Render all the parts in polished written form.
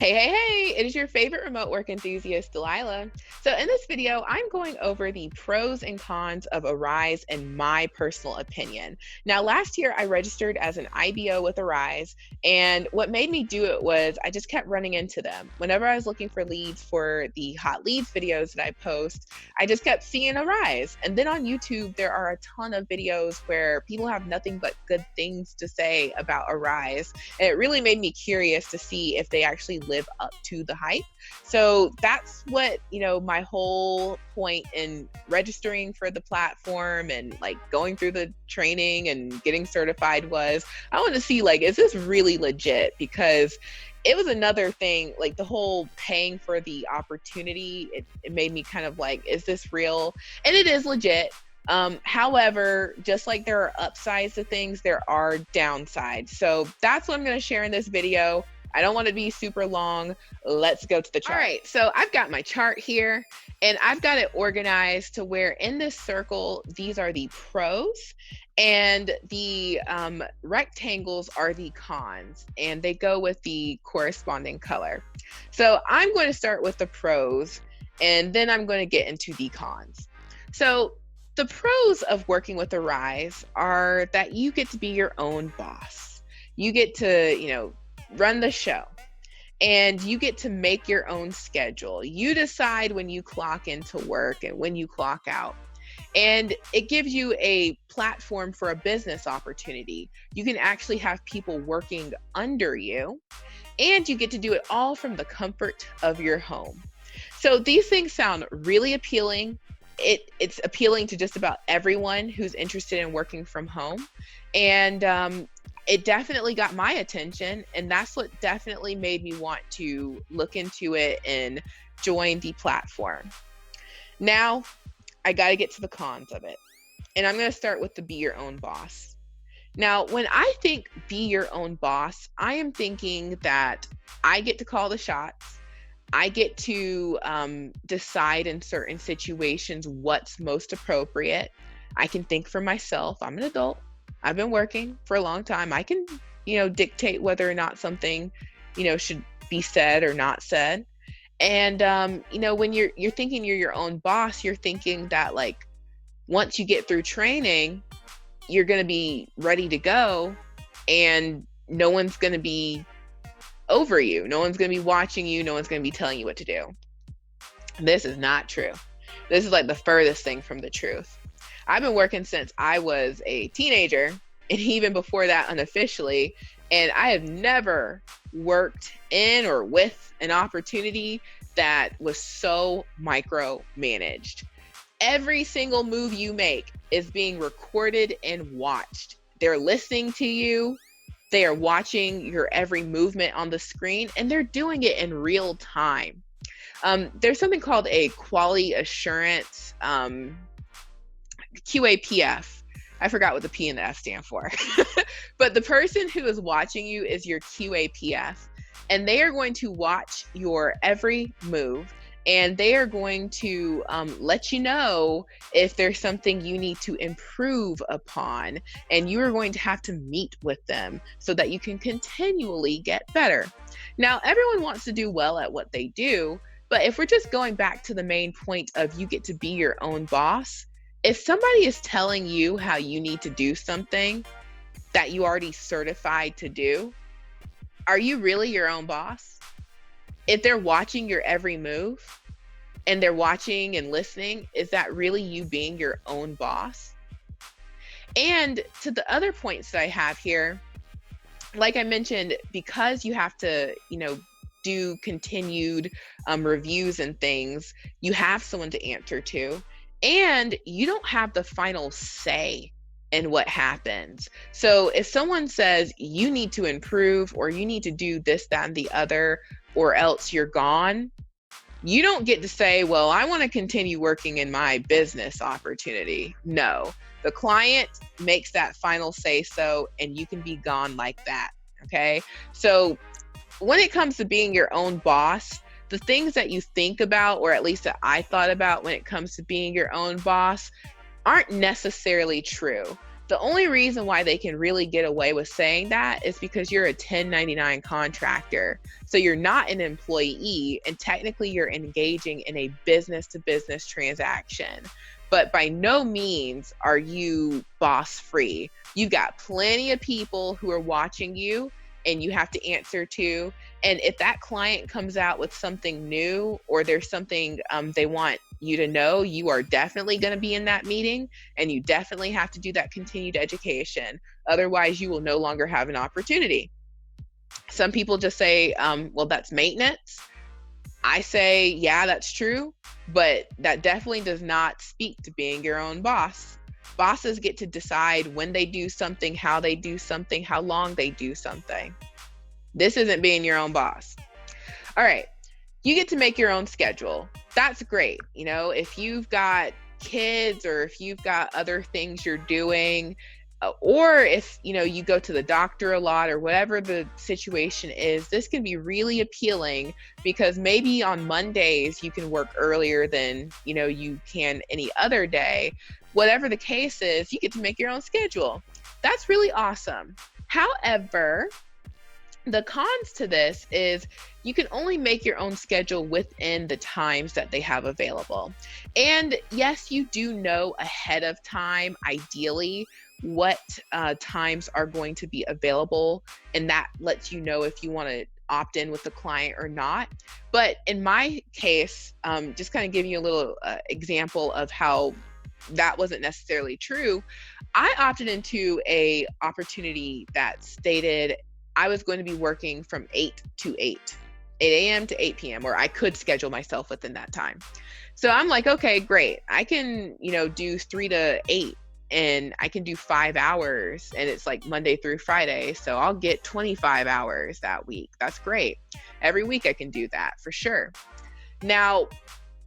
Hey, hey, hey, it is your favorite remote work enthusiast, Delilah. So, in this video, I'm going over the pros and cons of Arise in my personal opinion. Now, last year I registered as an IBO with Arise, and what made me do it was I just kept running into them. Whenever I was looking for leads for the hot leads videos that I post, I just kept seeing Arise. And then on YouTube, there are a ton of videos where people have nothing but good things to say about Arise. And it really made me curious to see if they actually live up to the hype. So that's what, my whole point in registering for the platform and like going through the training and getting certified was I want to see, like, is this really legit? Because it was another thing, like the whole paying for the opportunity, it made me kind of like, is this real? And it is legit. However, just like there are upsides to things, there are downsides. So that's what I'm going to share in this video. I don't want to be super long. Let's go to the chart. All right, so I've got my chart here and I've got it organized to where in this circle, these are the pros and the rectangles are the cons, and they go with the corresponding color. So I'm going to start with the pros and then I'm going to get into the cons. So the pros of working with Arise are that you get to be your own boss. You get to, run the show, and you get to make your own schedule. You decide when you clock into work and when you clock out. And it gives you a platform for a business opportunity. You can actually have people working under you, and you get to do it all from the comfort of your home. So these things sound really appealing. It's appealing to just about everyone who's interested in working from home. And it definitely got my attention, and that's what definitely made me want to look into it and join the platform. Now, I got to get to the cons of it. And I'm going to start with the be your own boss. Now, when I think be your own boss, I am thinking that I get to call the shots. I get to decide in certain situations what's most appropriate. I can think for myself. I'm an adult. I've been working for a long time. I can, dictate whether or not something, should be said or not said. And when you're thinking you're your own boss, you're thinking that, like, once you get through training, you're going to be ready to go, and no one's going to be over you. No one's going to be watching you. No one's going to be telling you what to do. This is not true. This is like the furthest thing from the truth. I've been working since I was a teenager, and even before that unofficially, and I have never worked in or with an opportunity that was so micromanaged. Every single move you make is being recorded and watched. They're listening to you. They are watching your every movement on the screen, and they're doing it in real time. There's something called a quality assurance QAPF. I forgot what the P and the F stand for. But the person who is watching you is your QAPF, and they are going to watch your every move, and they are going to let you know if there's something you need to improve upon, and you are going to have to meet with them so that you can continually get better. Now, everyone wants to do well at what they do, but if we're just going back to the main point of you get to be your own boss, if somebody is telling you how you need to do something that you already certified to do, are you really your own boss? If they're watching your every move and they're watching and listening, is that really you being your own boss? And to the other points that I have here, like I mentioned, because you have to, do continued reviews and things, you have someone to answer to. And you don't have the final say in what happens. So if someone says you need to improve or you need to do this, that, and the other, or else you're gone, you don't get to say, well, I want to continue working in my business opportunity. No, the client makes that final say so, and you can be gone like that. Okay. So when it comes to being your own boss, the things that you think about, or at least that I thought about when it comes to being your own boss, aren't necessarily true. The only reason why they can really get away with saying that is because you're a 1099 contractor. So you're not an employee, and technically you're engaging in a business to business transaction. But by no means are you boss free. You've got plenty of people who are watching you and you have to answer to. And if that client comes out with something new, or there's something they want you to know, you are definitely going to be in that meeting, and you definitely have to do that continued education. Otherwise, you will no longer have an opportunity. Some people just say, well, that's maintenance. I say, yeah, that's true, but that definitely does not speak to being your own boss. Bosses get to decide when they do something, how they do something, how long they do something. This isn't being your own boss. All right. You get to make your own schedule. That's great. If you've got kids, or if you've got other things you're doing, or if, you go to the doctor a lot, or whatever the situation is, this can be really appealing, because maybe on Mondays you can work earlier than, you can any other day. Whatever the case is, you get to make your own schedule. That's really awesome. However, the cons to this is you can only make your own schedule within the times that they have available. And yes, you do know ahead of time, ideally, what times are going to be available. And that lets you know if you want to opt in with the client or not. But in my case, just kind of giving you a little example of how that wasn't necessarily true. I opted into a opportunity that stated I was going to be working from 8 to 8 a.m. to 8 p.m., or I could schedule myself within that time. So I'm like, okay, great. I can, do 3 to 8, and I can do 5 hours, and it's like Monday through Friday. So I'll get 25 hours that week. That's great. Every week I can do that for sure. Now,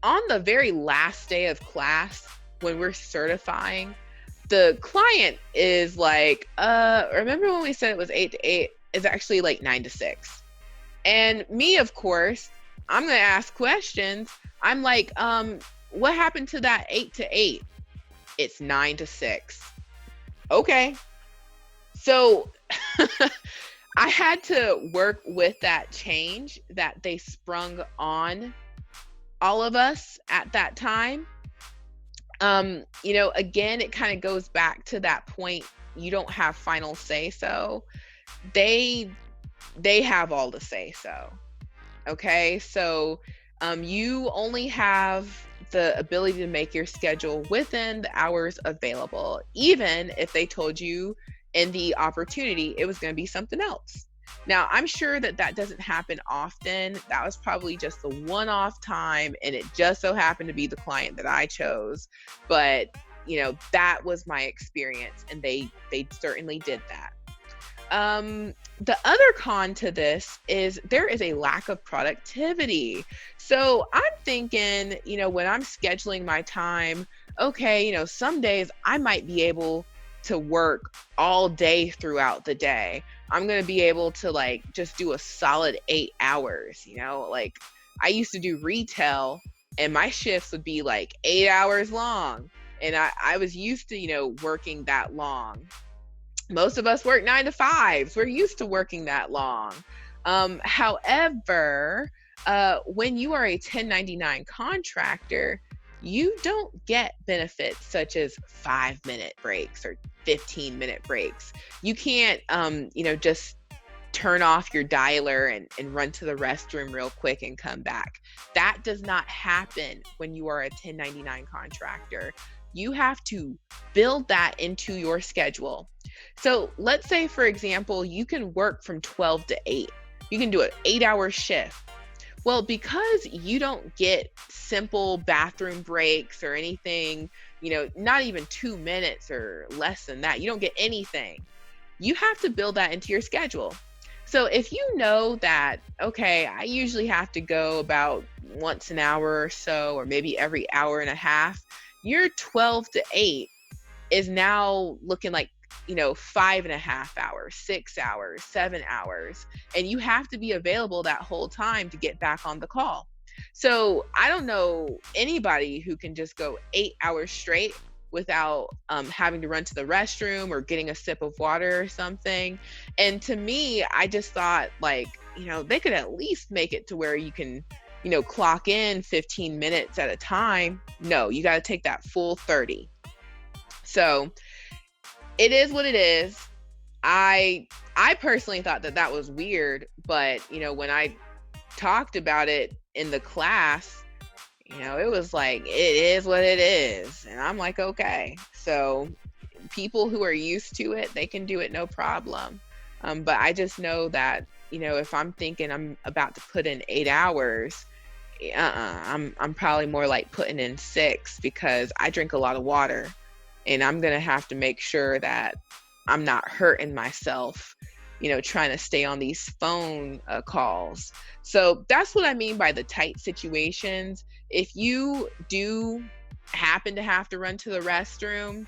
on the very last day of class, when we're certifying, the client is like, remember when we said it was 8 to 8? It's actually like 9 to 6. And me, of course, I'm going to ask questions. I'm like, what happened to that 8 to 8? It's 9 to 6. Okay. So I had to work with that change that they sprung on all of us at that time. Again, it kind of goes back to that point. You don't have final say so. They have all the say so. Okay. So, you only have the ability to make your schedule within the hours available, even if they told you in the opportunity it was going to be something else. Now, I'm sure that doesn't happen often. That was probably just the one-off time, and it just so happened to be the client that I chose. But, that was my experience, and they certainly did that. The other con to this is there is a lack of productivity. So I'm thinking, when I'm scheduling my time, okay, some days I might be able to work all day throughout the day. I'm going to be able to just do a solid 8 hours, like I used to do retail, and my shifts would be 8 hours long. And I was used to, working that long. Most of us work 9 to 5s. We're used to working that long. However, when you are a 1099 contractor, you don't get benefits such as 5-minute breaks or 15-minute breaks. You can't, just turn off your dialer and run to the restroom real quick and come back. That does not happen when you are a 1099 contractor. You have to build that into your schedule. So let's say, for example, you can work from 12 to 8. You can do an 8-hour shift. Well, because you don't get simple bathroom breaks or anything, not even 2 minutes or less than that, you don't get anything. You have to build that into your schedule. So if you know that, okay, I usually have to go about once an hour or so, or maybe every hour and a half, your 12 to 8 is now looking like 5.5 hours, 6 hours, 7 hours, and you have to be available that whole time to get back on the call. So I don't know anybody who can just go 8 hours straight without having to run to the restroom or getting a sip of water or something. And to me, I just thought, like, they could at least make it to where you can, clock in 15 minutes at a time. No, you got to take that full 30. So it is what it is. I personally thought that that was weird, but when I talked about it in the class, it was like, it is what it is. And I'm like, okay. So people who are used to it, they can do it no problem. But I just know that, if I'm thinking I'm about to put in 8 hours, I'm probably more like putting in 6, because I drink a lot of water, and I'm going to have to make sure that I'm not hurting myself, trying to stay on these phone calls. So that's what I mean by the tight situations. If you do happen to have to run to the restroom,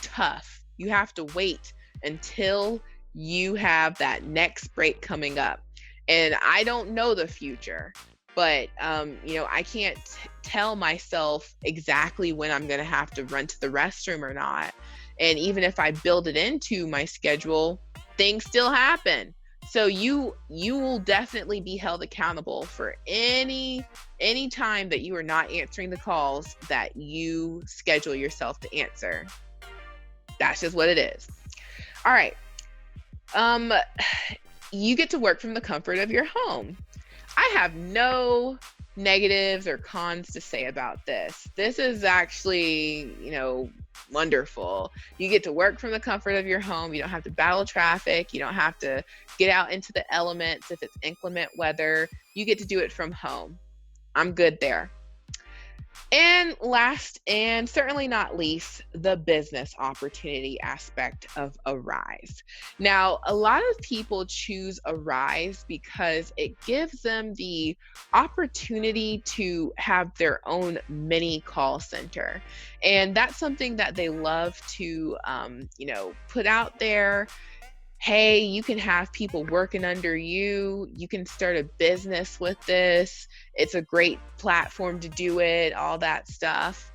tough. You have to wait until you have that next break coming up. And I don't know the future, but I can't tell myself exactly when I'm going to have to run to the restroom or not. And even if I build it into my schedule, things still happen. So you will definitely be held accountable for any time that you are not answering the calls that you schedule yourself to answer. That's just what it is. All right. You get to work from the comfort of your home. I have no negatives or cons to say about this. This is actually, wonderful. You get to work from the comfort of your home. You don't have to battle traffic. You don't have to get out into the elements if it's inclement weather. You get to do it from home. I'm good there. And last, and certainly not least, the business opportunity aspect of Arise. Now, a lot of people choose Arise because it gives them the opportunity to have their own mini call center. And that's something that they love to, put out there. Hey, you can have people working under you. You can start a business with this. It's a great platform to do it, all that stuff.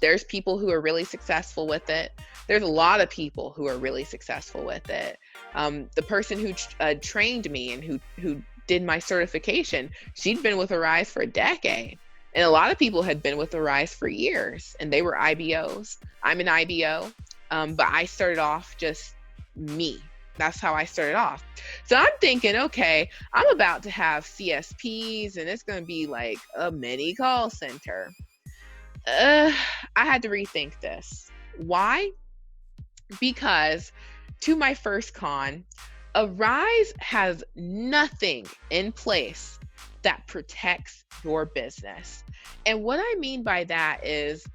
There's people who are really successful with it. There's a lot of people who are really successful with it. The person who trained me and who did my certification, she'd been with Arise for a decade. And a lot of people had been with Arise for years, and they were IBOs. I'm an IBO, but I started off just me. That's how I started off. So I'm thinking, okay, I'm about to have CSPs, and it's going to be like a mini call center. I had to rethink this. Why? Because to my first con, Arise has nothing in place that protects your business. And what I mean by that is,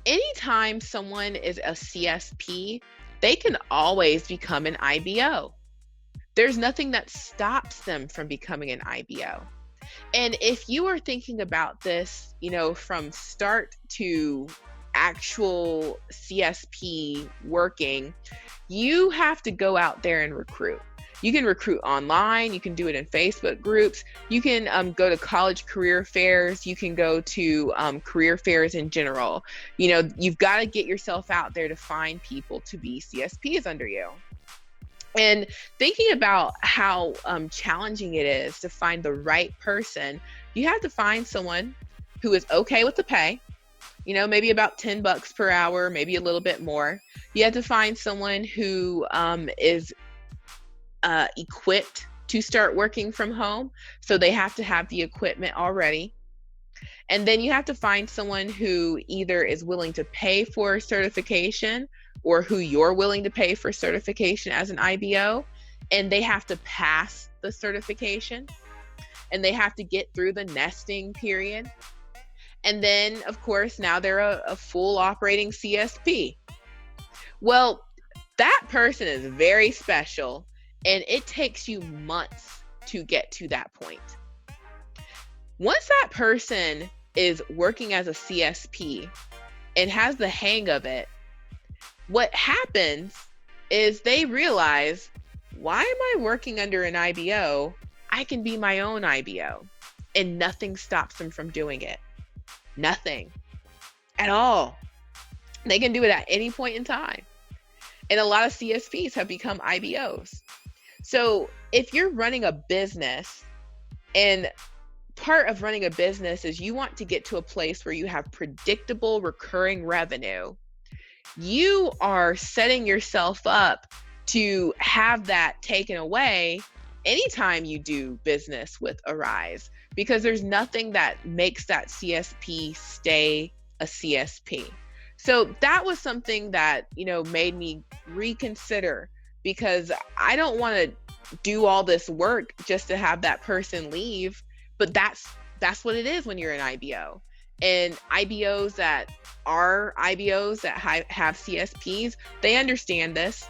anytime someone is a CSP, they can always become an IBO. There's nothing that stops them from becoming an IBO. And if you are thinking about this, from start to actual CSP working, you have to go out there and recruit. You can recruit online. You can do it in Facebook groups. You can go to college career fairs. You can go to career fairs in general. You've got to get yourself out there to find people to be CSPs under you. And thinking about how challenging it is to find the right person, you have to find someone who is okay with the pay, maybe about $10 per hour, maybe a little bit more. You have to find someone who is equipped to start working from home. So they have to have the equipment already. And then you have to find someone who either is willing to pay for certification, or who you're willing to pay for certification as an IBO. And they have to pass the certification, and they have to get through the nesting period. And then, of course, now they're a full operating CSP. Well, that person is very special, and it takes you months to get to that point. Once that person is working as a CSP and has the hang of it, what happens is they realize, why am I working under an IBO? I can be my own IBO, and nothing stops them from doing it. Nothing at all. They can do it at any point in time. And a lot of CSPs have become IBOs. So if you're running a business, and part of running a business is you want to get to a place where you have predictable recurring revenue, you are setting yourself up to have that taken away anytime you do business with Arise, because there's nothing that makes that CSP stay a CSP. So that was something that, made me reconsider, because I don't want to do all this work just to have that person leave. But that's what it is when you're an IBO. And IBOs that are IBOs that have CSPs, they understand this,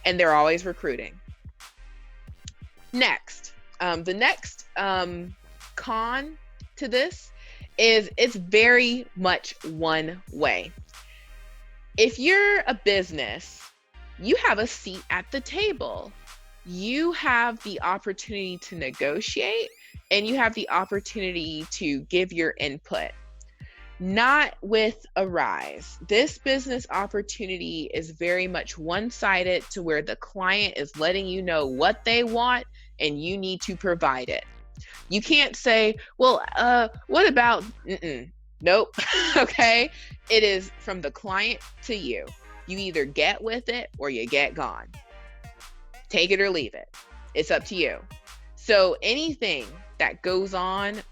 and they're always recruiting. Next, the next con to this is it's very much one way. If you're a business, you have a seat at the table. You have the opportunity to negotiate, and you have the opportunity to give your input. Not with Arise. This business opportunity is very much one-sided, to where the client is letting you know what they want and you need to provide it. You can't say, well, what about, nope. Okay. It is from the client to you. You either get with it or you get gone. Take it or leave it. It's up to you. So anything that goes on,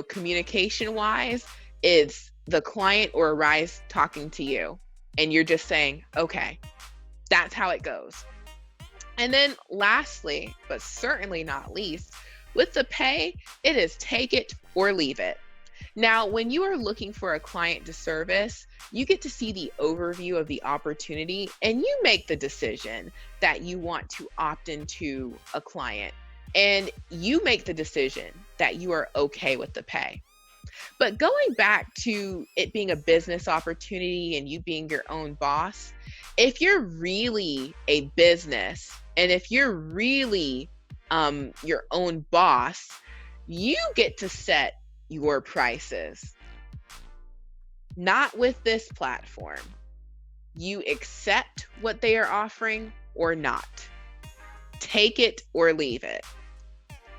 communication wise, is the client or Arise talking to you, and you're just saying, okay, that's how it goes. And then lastly, but certainly not least, with the pay, it is take it or leave it. Now, when you are looking for a client to service, you get to see the overview of the opportunity, and you make the decision that you want to opt into a client, and you make the decision that you are okay with the pay. But going back to it being a business opportunity and you being your own boss, if you're really a business, and if you're really your own boss, you get to set your prices. Not with this platform. You accept what they are offering or not. Take it or leave it.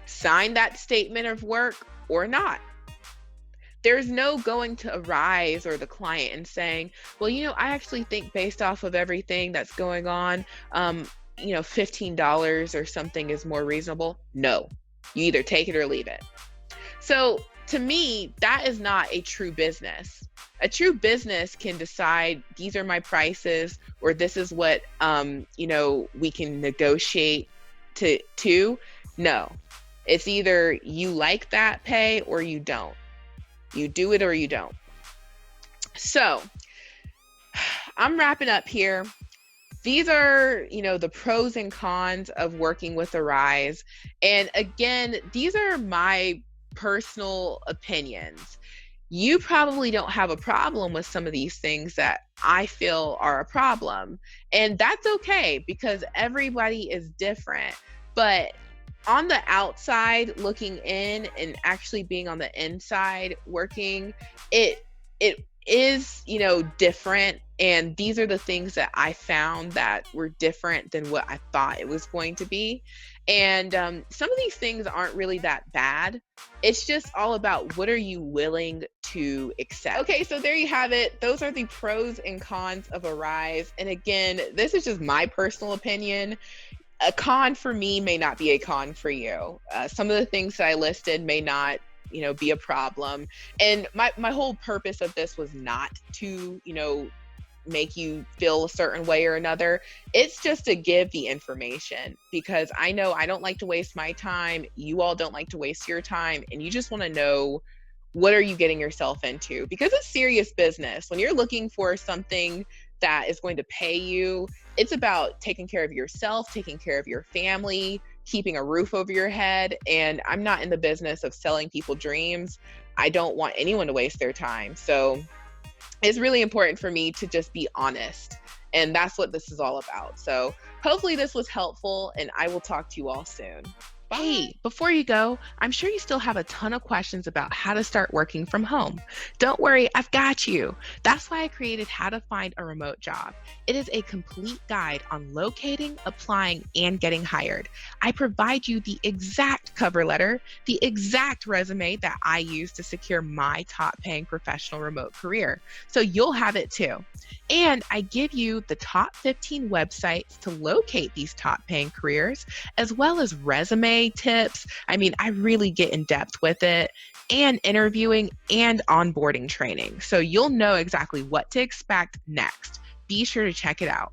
Sign that statement of work or not. There's no going to Arise or the client and saying, well, I actually think based off of everything that's going on, $15 or something is more reasonable. No, you either take it or leave it. So to me, that is not a true business. A true business can decide these are my prices, or this is what, we can negotiate to. No, it's either you like that pay or you don't. You do it or you don't. So I'm wrapping up here. These are, the pros and cons of working with Arise. And again, these are my personal opinions. You probably don't have a problem with some of these things that I feel are a problem. And that's okay, because everybody is different. But on the outside looking in and actually being on the inside working, it is, different. And these are the things that I found that were different than what I thought it was going to be. And some of these things aren't really that bad. It's just all about what are you willing to accept. Okay, so there you have it. Those are the pros and cons of Arise. And again, this is just my personal opinion. A con for me may not be a con for you. Some of the things that I listed may not, be a problem. And my whole purpose of this was not to, make you feel a certain way or another. It's just to give the information, because I know I don't like to waste my time. You all don't like to waste your time. And you just want to know, what are you getting yourself into? Because it's serious business. When you're looking for something that is going to pay you, it's about taking care of yourself, taking care of your family, keeping a roof over your head. And I'm not in the business of selling people dreams. I don't want anyone to waste their time. So it's really important for me to just be honest. And that's what this is all about. So hopefully this was helpful, and I will talk to you all soon. Bye. Hey, before you go, I'm sure you still have a ton of questions about how to start working from home. Don't worry, I've got you. That's why I created How to Find a Remote Job. It is a complete guide on locating, applying, and getting hired. I provide you the exact cover letter, the exact resume that I use to secure my top paying professional remote career. So you'll have it too. And I give you the top 15 websites to locate these top paying careers, as well as resume tips. I mean, I really get in depth with it, and interviewing and onboarding training. So you'll know exactly what to expect next. Be sure to check it out.